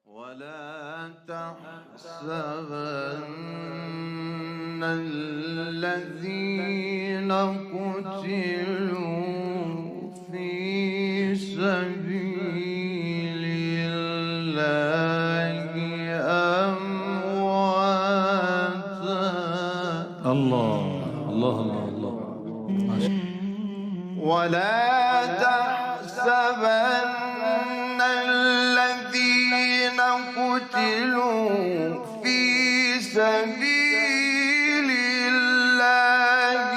ولا تحسبن الذين قتلوا في سبيل الله أمواتا. الله ولا تحسبن الذين قتلوا في سبيل الله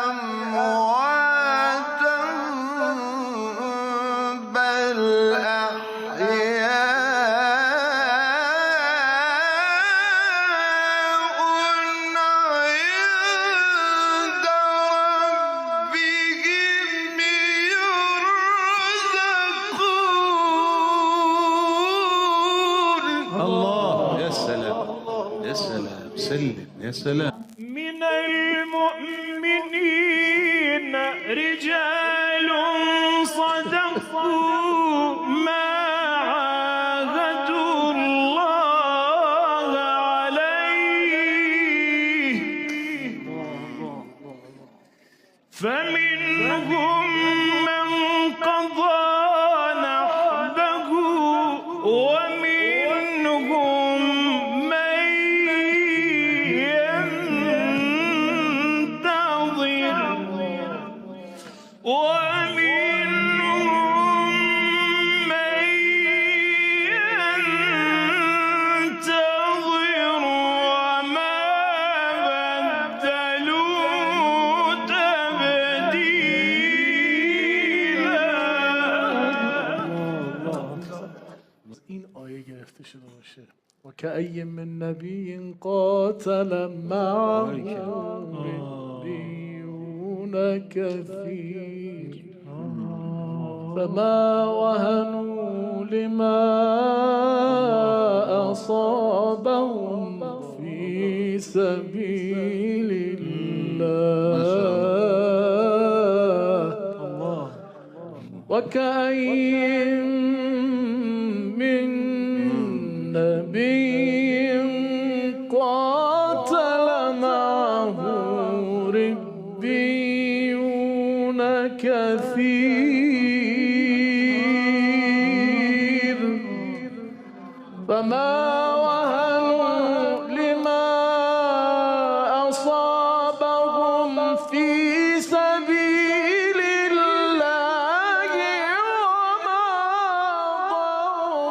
أمواتا بل أحياء عند ربهم يرزقون. الله، يا سلام يا سلام، سلم يا سلام. من المؤمنين رجال صدقوا ما عاهدوا الله عليه فمنهم من قضى نحبه ومنهم من ينتظر ومنهم من ينتظر وما بدلوا تبديلا. این آیه گرفته شده باشه وكأي من نبي قاتل معه ربيون كثير فما وهنوا لما أصابهم في سبيل الله وكأي من نبي قاتل معه ربيون كثير فما